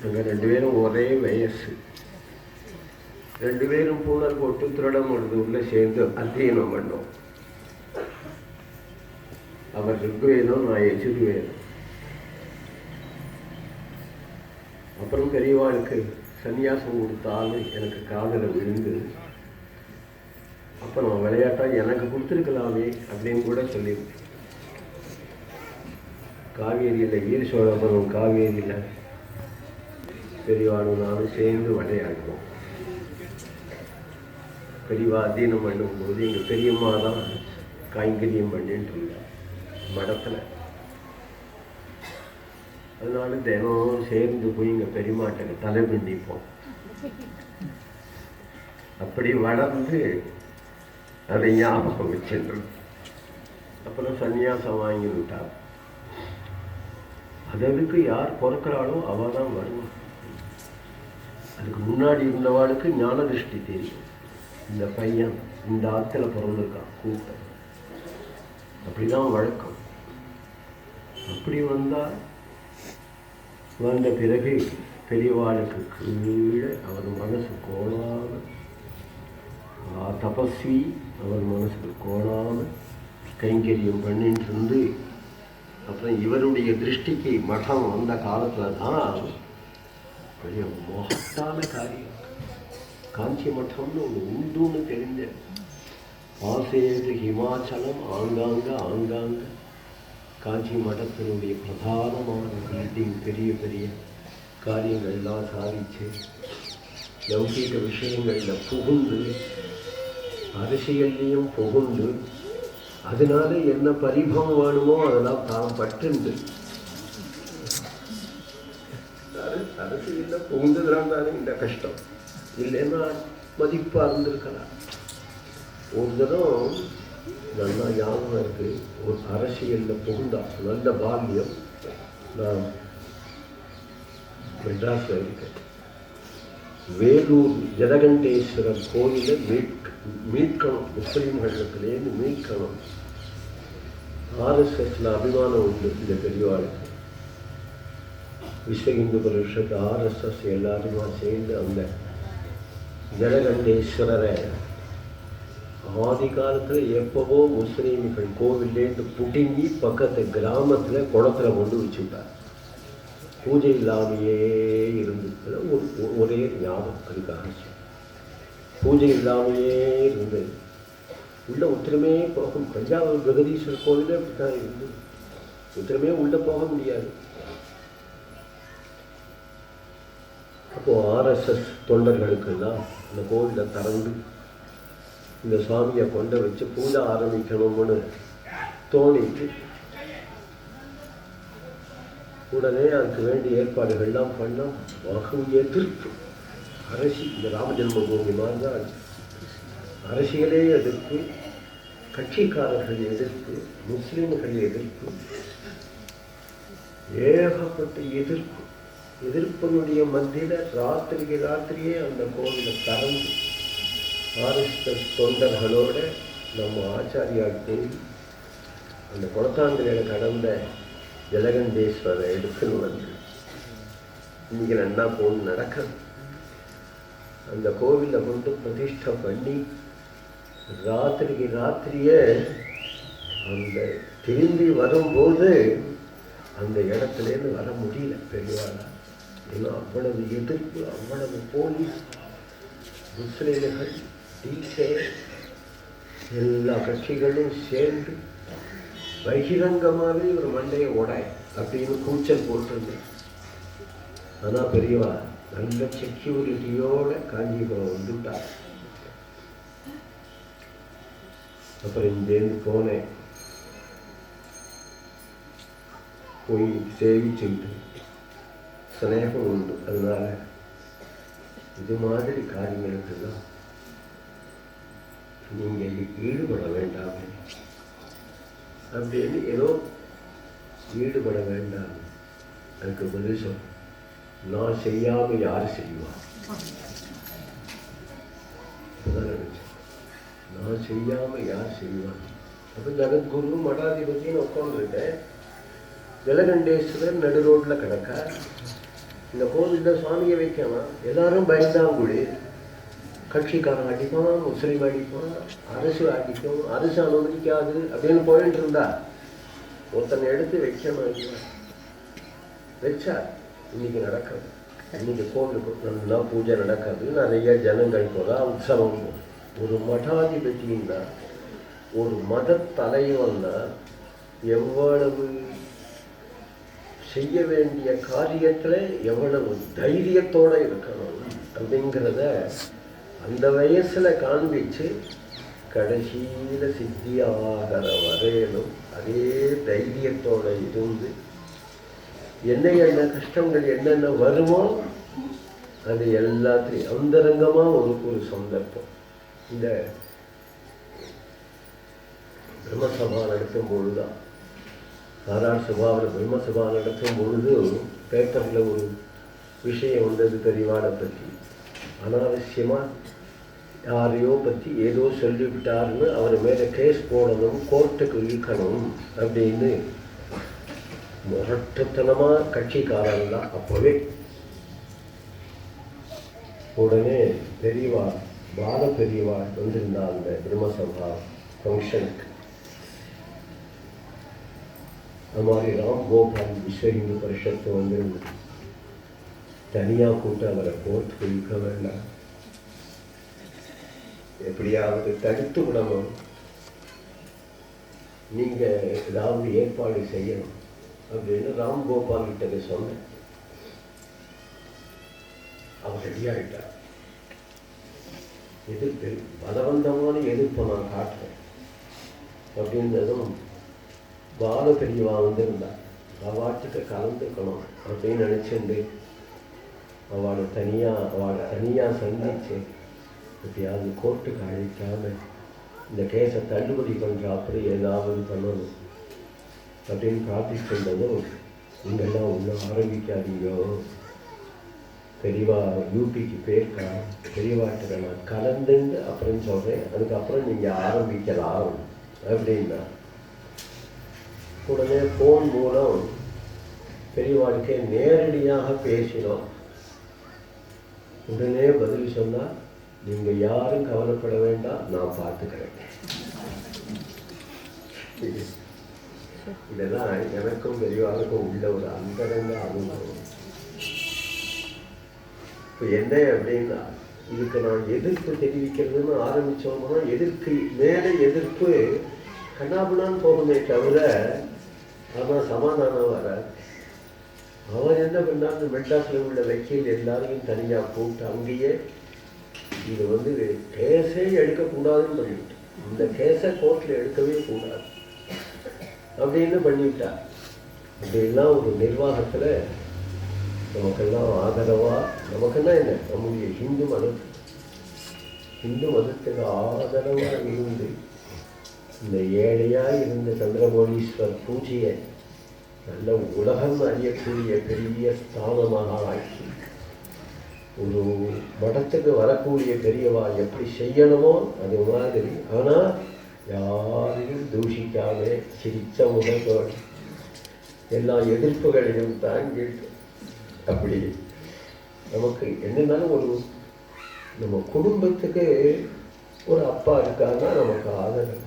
நாங்கள் 2 பேரும் ஒரே வயசு, 2 பேரும் பூனல் போட்டு திருடம் உள்ள சேர்ந்து அத்தியனம் பண்ணோம். அவர் ருக்வேதம், நான் யஜுர்வேதம். அப்புறம் பெரியவாளுக்கு சன்னியாசம் கொடுத்தாலும் எனக்கு காதில் விழுந்து, அப்போ நான் விளையாட்டாக எனக்கு கொடுத்துருக்கலாமே அப்படின்னு கூட சொல்லியிருக்கேன். காவேரியில் ஈர்சோழபுரம் காவேரியில் பெரியவாளும் நானும் சேர்ந்து விளையாடுவோம். பெரியவா அத்தியனம் பண்ணும்போது எங்கள் பெரியம்மா தான் கைங்கரியம் பண்ணிட்டு இருந்தா மடத்தில். அதனால தினம் சேர்ந்து போய் எங்கள் பெரியமாட்டுக்கு தலை பிண்டிப்போம். அப்படி வளர்ந்து அதை ஞாபகம் வச்சுருந்தோம். அப்புறம் சன்னியாசம் வாங்கி விட்டார். அதுக்கு யார் பிறக்கிறாளோ அவள் தான் வருவான். அதுக்கு முன்னாடி இருந்தவாளுக்கு ஞான திருஷ்டி தெரியும். இந்த பையன் இந்த ஆற்றுல பிறந்திருக்கான் கூட்டம், அப்படிதான் வழக்கம். அப்படி வந்த பிறகு பெரியவாளுக்கு கீழே அவர் மனசு கோணாமல், தபஸ்வி அவர் மனசுக்கு கோணாமல் கைங்கரியம் பண்ணிட்டு இருந்து, அப்புறம் இவருடைய திருஷ்டிக்கு மഠம் வந்த காலத்தில் தான் பெரிய மகத்தான காரியம். காஞ்சி மட்டம்னு ஒன்று உண்டுன்னு தெரிஞ்ச ஆசேது ஹிமாச்சலம் ஆங்காங்க காஞ்சி மடத்தினுடைய பிரதானமான பில்டிங், பெரிய பெரிய காரியங்கள்லாம் சாதிச்சு லௌகீக விஷயங்களில் புகுந்து அரசியல்லையும் புகுந்து, அதனால என்ன பரிபவம் வேணுமோ அதெல்லாம் தான் பட்டுண்டு அரசியலில் புகுந்துதான் தானே இந்த கஷ்டம். இல்லைன்னா மதிப்பாக இருந்திருக்கலாம். ஒரு தரம் நல்லா ஞாபகம் இருக்கு, ஒரு அரசியலில் புகுந்தா நல்ல பால்யம். நான் மெட்ராஸில் இருக்கேன். வேலூர் ஜலகண்டேஸ்வரர் கோயிலை மீட்கணும், முஸ்லீம்களுக்குலேருந்து மீட்கணும். ஆர்எஸ்எஸ்ல அபிமானம் உண்டு இந்த பெரியவாளுக்கு. விஸ்வ இந்து பரிஷத், ஆர்எஸ்எஸ் எல்லாருமா சேர்ந்து அந்த ஜலகண்டேஸ்வரரை ஆதி காலத்தில் எப்பவோ முஸ்லீம்கள் கோவில்லேருந்து புடுங்கி பக்கத்து கிராமத்தில் குளத்தில் கொண்டு வச்சுட்டார். பூஜை இல்லாமையே இருந்தது. ஒரே ஞாபகம் அதுக்காக பூஜை இல்லாமையே இருந்தது. உள்ள உத்தரமே போகும். தஞ்சாவூர் பிரகதீஸ்வரர் கோவிலே அப்படித்தான் இருந்தது. உத்தரமே உள்ள போக முடியாது. அப்போது ஆர்எஸ்எஸ் தொண்டர்களுக்கெல்லாம் அந்த கோவிலை திறந்து இந்த சுவாமியை கொண்டு வச்சு பூஜை ஆரம்பிக்கணும்னு தோணிட்டு உடனே அதுக்கு வேண்டிய ஏற்பாடுகள்லாம் பண்ணோம். வகு எதிர்ப்பு இந்த ராமஜென்மபூமி மாதிரி தான் அரசியலே எதிர்ப்பு, கட்சிக்காரர்கள் எதிர்ப்பு, முஸ்லீம்கள் எதிர்ப்பு, ஏகப்பட்ட எதிர்ப்பினுடைய மத்தியில் ராத்திரியே அந்த கோவிலை திறந்து ஆர்எஸ்எஸ் தொண்டர்களோட நம்ம ஆச்சாரியால் போய் அந்த குளத்தாந்திரையில் கடந்த ஜலகண்டேஸ்வரரை எடுத்துன்னு வந்து இன்னைக்கு நன்னா போன்னு நடக்கிறது. அந்த கோவிலில் கொண்டு பிரதிஷ்டை பண்ணி ராத்திரியே அந்த திரும்பி வரும்போது அந்த இடத்துலேருந்து வர முடியல பெரியவாளா. ஏன்னா அவ்வளவு எதிர்ப்பு, அவ்வளவு போலீஸ், முஸ்லீம்கள், டீசே எல்லா கட்சிகளும் சேர்ந்து பகிரங்கமாகவே ஒரு மண்டையை உடாய் அப்படின்னு கூச்சல் போட்டிருந்தேன். ஆனால் பெரியவா நல்ல செக்யூரிட்டியோட காஞ்சிபுரம் வந்துட்டார். அப்புறம் இங்கேருந்து போனேன், போய் சேவிச்சுட்டு ஸ்நேகம் உண்டு. அதனால இது மாதிரி காரியங்களுக்கெல்லாம் நீங்கள் ஈடுபட வேண்டாம் அப்படின்னு ஏதோ ஈடுபட வேண்டாம். அதுக்கு பதில் சொல், நான் செய்யாமல் யார் செய்வா? நான் செய்யாமல் யார் செய்வான்? அப்போ ஜகத்குரு மடாதிபதினு உட்காந்துருக்கேன். ஜலகண்டேஸ்வரர் நடு ரோட்டில் கிடக்க. இந்த கோவிலில் சுவாமியை வைக்கலாம், எல்லாரும் பயந்தாங்குடி. கட்சிக்காரன் அடிப்பான், முஸ்லீம் அடிப்பான், அரசு அடிக்கும், அரசு அனுமதிக்காது அப்படின்னு போயிட்டு இருந்தா ஒருத்தனை எடுத்து வைக்கணும். வச்சார். இன்னைக்கு நடக்காது. இன்னைக்கு கோவிலுக்கு நல்லா பூஜை நடக்காது, நிறைய ஜனங்கள் போதா, உற்சவம். ஒரு மடாதிபதினா, ஒரு மத தலைவன்னா எவ்வளவு செய்ய வேண்டிய காரியத்துல எவ்வளவு தைரியத்தோட இருக்கணும் அப்படிங்கிறத அந்த வயசுல காண்பிச்சு கடைசியில சித்தியாகிற வரையிலும் அதே தைரியத்தோட இருந்து என்ன கஷ்டங்கள் என்னென்ன வருமோ அது எல்லாத்தையும் அந்தரங்கமா ஒரு சந்தர்ப்பம். இந்த பிரம்மசபா நடத்தும் பொழுதுதான், ஆர்ஆர் சபாவில் பிரம்மசபா நடத்தும் பொழுது பேப்பரில் ஒரு விஷயம் வந்தது பெரியவாளை பற்றி. அனாவசியமாக யாரையோ பற்றி ஏதோ சொல்லிவிட்டாருன்னு அவர் மேலே கேஸ் போடணும், கோர்ட்டுக்கு இழுக்கணும் அப்படின்னு முரட்டுத்தனமாக கட்சிக்காரங்களாம் அப்போவே. உடனே பெரியவா பால பெரியவா வந்திருந்தா அந்த பிரம்மசபா ஃபங்க்ஷனுக்கு. அது மாதிரி ராம் கோபால் விஸ்வ இந்து பரிஷத்து வந்திருந்து தனியாக கூட்ட அவரை கோர்ட்டுக்கு இழுக்க வேண்டாம், எப்படியாவது தடுத்து விடணும், நீங்க ஏதாவது ஏற்பாடு செய்யணும் அப்படின்னு ராம் கோபால் கிட்ட சொன்னேன். அவர் ரெடியாகிட்டார். எதிர்ப்பு, பலவந்தமான எதிர்ப்பை நான் காட்டுறேன் அப்படின்றதும் பால பெரியவா வந்திருந்தா அவாட்டுக்கு கலந்துக்கணும் அப்படின்னு நினைச்சுண்டு அவளை தனியாக சந்திச்சு எப்படியாவது கோர்ட்டுக்கு அழைக்காம இந்த கேஸை தள்ளுபடி பண்ணுற அப்படி ஏதாவது பண்ணணும் அப்படின்னு பிரார்த்திச்சுட்டதும், நீங்கள்லாம் ஒன்றும் ஆரம்பிக்காதீங்கோ, பெரியவா யூபிக்கு போயிருக்கா, பெரியவாட்டுக்கு நான் கலந்துண்டு அப்புறம் சொல்கிறேன், அதுக்கப்புறம் நீங்கள் ஆரம்பிக்கலாம் அப்படின்னா. உடனே ஃபோன் மூலம் பெரியவாளுக்கே நேரடியாக பேசினோம். உடனே பதில் சொன்னால், நீங்கள் யாரும் கவலைப்பட வேண்டாம், நான் பார்த்துக்கிறேன். இதெல்லாம் எனக்கும் பெரியவாளுக்கும் உள்ள ஒரு அந்தரங்க அனுபவம். இப்போ என்ன அப்படின்னா, இதுக்கு நான் எதிர்ப்பு தெரிவிக்கிறதுன்னு ஆரம்பித்தோம்னா எதிர்ப்பு மேலே எதிர்ப்பு கண்ணாபுனான்னு போகுமே தவிர ஆனால் சமாதானம் வராது. அவர் என்ன பண்ணாரு, மெட்ராஸில் உள்ள வக்கீல் எல்லாரையும் தனியாக கூப்பிட்டு அங்கேயே இது கேஸே எடுக்கக்கூடாதுன்னு பண்ணிவிட்டு, இந்த கேஸை கோர்ட்டில் எடுக்கவே கூடாது அப்படின்னு பண்ணிவிட்டா. அப்படிலாம் ஒரு நிர்வாகத்தில் நமக்கெல்லாம் ஆதரவாக, நமக்கெல்லாம் என்ன, நம்முடைய ஹிந்து மதத்துக்கு ஆதரவாக இருந்து இந்த ஏழையாக இருந்த சந்திரமௌலீஸ்வர் பூஜையை நல்ல உலகம் அறியக்கூடிய பெரிய ஸ்தானமாக ஆக்கி, ஒரு மடத்துக்கு வரக்கூடிய பெரியவா எப்படி செய்யணுமோ அது மாதிரி, ஆனால் யாரையும் தூஷிக்காம சிரிச்ச முகத்தோடு எல்லா எதிர்ப்புகளையும் தாங்கிட்டு, அப்படி நமக்கு என்னன்னாலும் நம்ம குடும்பத்துக்கு ஒரு அப்பா இருக்காருன்னா நமக்கு ஆதரவு,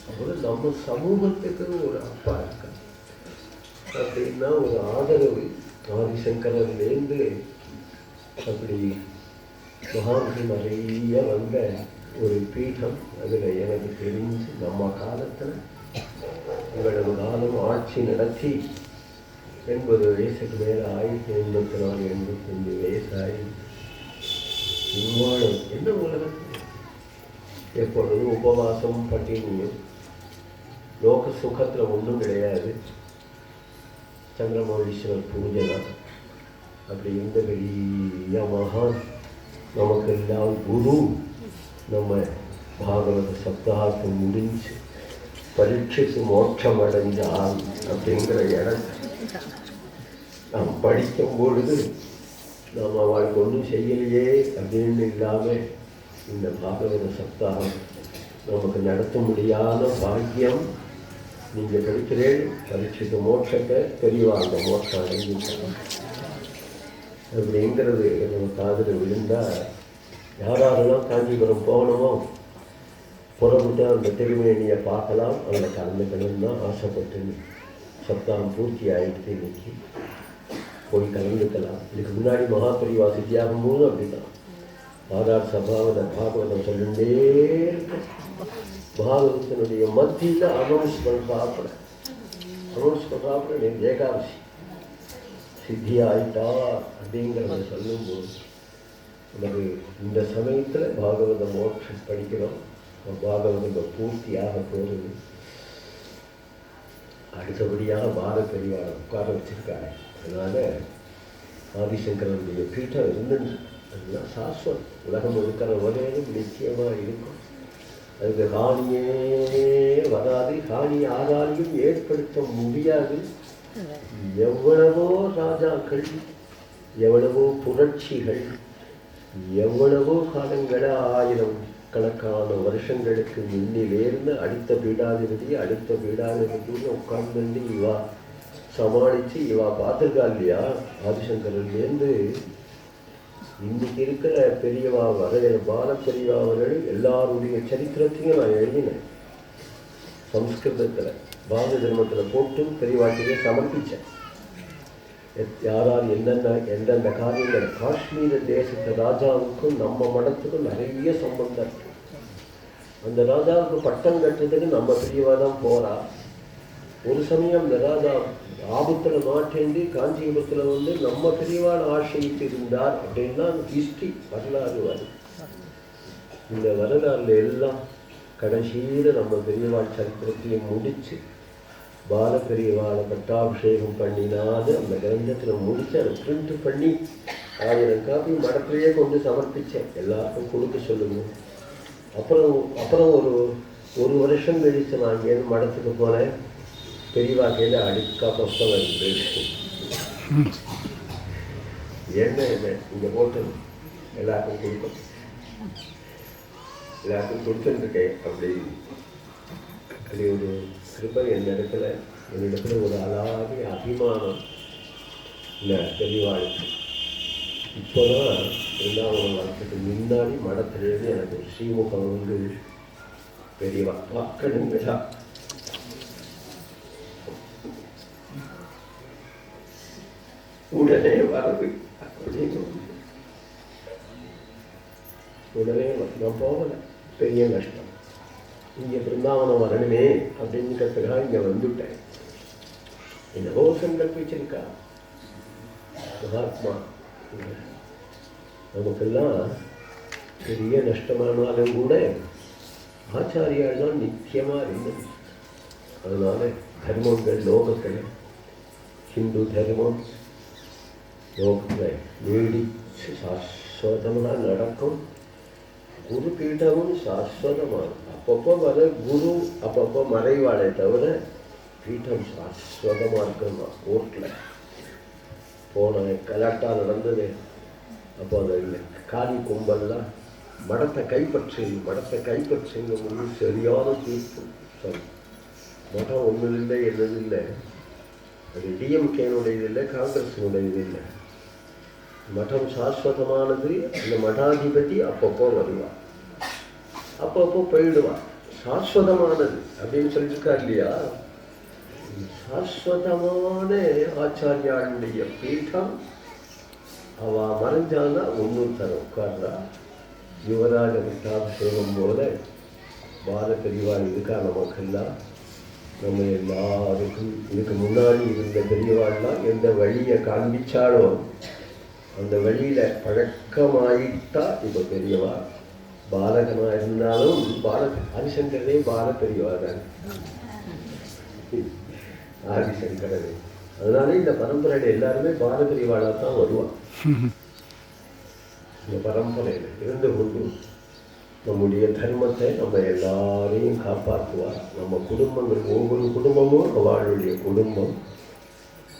அப்புறம் நம்ம சமூகத்துக்கு ஒரு அப்பா இருக்கா அப்படின்னா ஒரு ஆதரவு. ஆதிசங்கரன்லேருந்து அப்படி மகான்கள் நிறைய வந்த ஒரு பீடம். அதில் எனக்கு தெரிஞ்சு நம்ம காலத்தில் இவ்வளவு காலம் ஆட்சி நடத்தி 80 வயசுக்கு மேலே 1984 85 வயசாகி இவ்வாழும் என்ன உலகத்தில் எப்பொழுதும் உபவாசம் பட்டினியும் லோக சுகத்தில் ஒன்றும் கிடையாது. சந்திரமௌலீஸ்வரர் பூஜை தான். அப்படி இருந்த பெரிய மகான் நமக்கு எல்லாம் குரு. நம்ம பாகவத சப்தாகத்தை முடிஞ்சு பரீட்சைக்கு மோட்சம் அடைஞ்ச ஆள் அப்படிங்கிற இடத்தை நாம் படிக்கும் பொழுது நாம் அவளுக்கு ஒன்றும் செய்யலையே அப்படின்னு இல்லாமல் இந்த பாகவத சப்தாகம் நமக்கு நடத்த முடியாத பாக்கியம் நீங்கள் படிக்கிறேன் பரீட்சைக்கு மோட்சத்தை பெரியவாங்க மோட்சம் அடைஞ்சிட்டாங்க அப்படிங்கிறது நம்ம காதில் விழுந்தால் யாரெல்லாம் காஞ்சிபுரம் போகணுமோ புறப்பட்டு அந்த திருமேனியை பார்க்கலாம், அதில் கலந்துக்கணும்னு தான் ஆசைப்பட்டு சப்தாகம் பூர்த்தி ஆகிட்டு இன்னைக்கு போய் கலந்துக்கலாம். இதுக்கு முன்னாடி மகாபரிவா சித்தியாகும் போது அப்படிதான் ஆதார் சபாவில் பாகவதம் சொல்லிட்டே இருக்கு. பாகவதத்தினுடைய மத்தியில் அனௌன்ஸ் பண்ணுறாப்புல நேற்று ஏகாதசி சித்தி ஆயிட்டா அப்படிங்கிறத சொல்லும்போது நமக்கு இந்த சமயத்தில் பாகவத மோட்சம் படிக்கிறோம். பாகவதம் பூர்த்தியாக போகிறது. அடுத்தபடியாக பாரத பெரிவாரை உட்கார வச்சிருக்காங்க. அதனால் ஆதிசங்கரனுடைய பீட்டம் இருந்துச்சு. அதுதான் சாஸ்வத். உலகம் இருக்கிற வகையிலும் நிச்சயமாக இருக்கும். அதுக்கு ஹானியே வராது, ஹானி யாராலையும் ஏற்படுத்த முடியாது. எவ்வளவோ ராஜாக்கள், எவ்வளவோ புரட்சிகள், எவ்வளவோ காலங்கள 1000 கணக்கான வருஷங்களுக்கு முன்னிலேருந்து அடுத்த பீடாதிபதினு உட்கார்ந்து இவா சமாளித்து இவா பார்த்துருக்கா இல்லையா. ஆதிசங்கரன்லேருந்து இன்னைக்கு இருக்கிற பெரியவா வரைய பால பெரியவா அவர்கள் எல்லாருடைய சரித்திரத்தையும் நான் எழுதினேன். சம்ஸ்கிருதத்தில் பாரத தர்மத்தில் போட்டு பெரியவாட்டிலே சமர்ப்பித்தேன். யாரால் எந்தெந்த காரியங்கள் காஷ்மீர தேசத்து ராஜாவுக்கும் நம்ம மடத்துக்கும் நிறைய சம்பந்தம் இருக்கு. அந்த ராஜாவுக்கு பட்டம் கட்டுறதுக்கு நம்ம பெரியவா தான் போறா. ஒரு சமயம் இந்த ராஜா ஆபத்தில் மாட்டேந்தி காஞ்சிபுரத்தில் வந்து நம்ம பெரியவாள் ஆசையிட்டு இருந்தார் அப்படின்னா ஹிஸ்ட்ரி வரலாறு வரும். இந்த வரலாறுல எல்லாம் கடைசியில் நம்ம பெரியவாள் சரித்திரத்தையும் முடிச்சு பால பெரியவாளை பட்டாபிஷேகம் பண்ணினாது அந்த கிரந்தத்தில் முடித்து அதை பிரிண்ட் பண்ணி 1000 காப்பி மடத்திலேயே கொண்டு சமர்ப்பித்தேன். எல்லாருக்கும் கொடுக்க சொல்லுங்க. அப்புறம் ஒரு வருஷம் கழித்து நான் இங்கேருந்து மடத்துக்கு போனேன். பெரியவா கையில் அடுக்கா புஸ்தகம் இருந்தது. என்ன இங்கே போட்டு எல்லாருக்கும் கொடுக்கும், எல்லாருக்கும் கொடுத்துருக்கேன். அப்படி ஒரு கிருபை என்னிடத்துல ஒரு அழகிய அபிமானம் இல்லை பெரியவாளுக்கு. இப்போதான் 2வது வருஷத்துக்கு முன்னாடி மடத்திலிருந்து எனக்கு ஸ்ரீமுகம் வந்து பெரியவா பார்க்கணுங்களா உடனே வரது அப்படின்னு உடனே நான் போகலை. பெரிய கஷ்டம். இங்கே பிருந்தாவனம் வரணுமே அப்படிங்கிறதுக்காக இங்கே வந்துவிட்டேன். என்னவோ சங்கல்பிச்சிருக்கா மகாத்மா. நமக்கெல்லாம் பெரிய நஷ்டமானாலும் கூட ஆச்சாரியால் தான் நிச்சயமாக இருந்தது. அதனால தர்மங்கள் லோகத்தில் ஹிந்து தர்மம் லோகத்தில் நீடிச்சு சாஸ்வதமாக நடக்கும். குரு பீட்டமும் சாஸ்வதமாக அப்பப்போ வர குரு அப்பப்போ மறைவாளை தவிர பீட்டம் சாஸ்வதமாக இருக்குமா. ஊரில் போன கலாட்டா நடந்தது. அப்போ அந்த காலி கும்பல்லாம் மடத்தை கைப்பற்றுங்க முடிவு சரியான தீர்ப்பு. சரி, மடம் ஒன்றும் இல்லை என்னதில்லை. அது டிஎம்கேனுடையது இல்லை, காங்கிரஸினுடையது இல்லை. மடம் சாஸ்வதமானது. அந்த மடாதிபதி அப்பப்போ வருவார், அப்பப்போ போயிடுவார். சாஸ்வதமானது அப்படின்னு சொல்லியிருக்கா இல்லையா. சாஸ்வதமான ஆச்சாரியாளுடைய பீட்டம். அவ மறைஞ்சானா ஒன்னொருத்தர் உட்கார்றா. யுவராஜ பட்டாபிஷேகம் போல பால பெரியவாள் இருக்கா நமக்கெல்லாம். நம்ம எல்லாருக்கும் இதுக்கு முன்னாடி இருந்த பெரியவாள்லாம் எந்த வழியை காண்பிச்சாலோ அந்த வழியில் பழக்கமாயிட்டா. இப்போ பெரியவா பாலகனாக இருந்தாலும் ஆதிசங்கரனே பால பெரியவா தான். ஆதிசங்கரனே. அதனால இந்த பரம்பரையில் எல்லாருமே பால பெரியவாளாக தான் வருவான். இந்த பரம்பரையில் இருந்து கொண்டு நம்முடைய தர்மத்தை நம்ம எல்லாரையும் காப்பாற்றுவார். நம்ம குடும்பங்கள் ஒவ்வொரு குடும்பமும் அவளுடைய குடும்பம்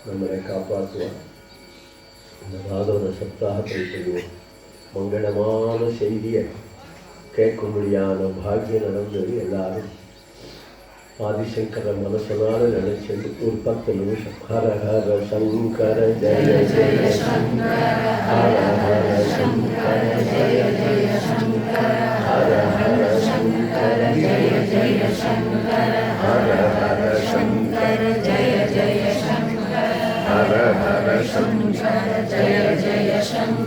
நம்மளை காப்பாற்றுவார். இந்த பாகவத சப்தாகத்தை செய்வோம். மங்களமான செய்தியை கேட்கும்படியான பாக்கியம் நடந்தது. எல்லாரும் ஆதிசங்கர மனசனால நினைச்சது ஒரு 10 நிமிஷம். ஹர ஹர சங்கர ஜய ஜய சங்கர, ஹர ஹர சங்கர ஜய ஜய சங்கர, ஹர ஹர சங்கர ஜய ஜய சங்கர, ஹர ஹர சங்கர ஜய ஜய சங்கர, ஹர ஹர சங்கர ஜய ஜய சங்கர.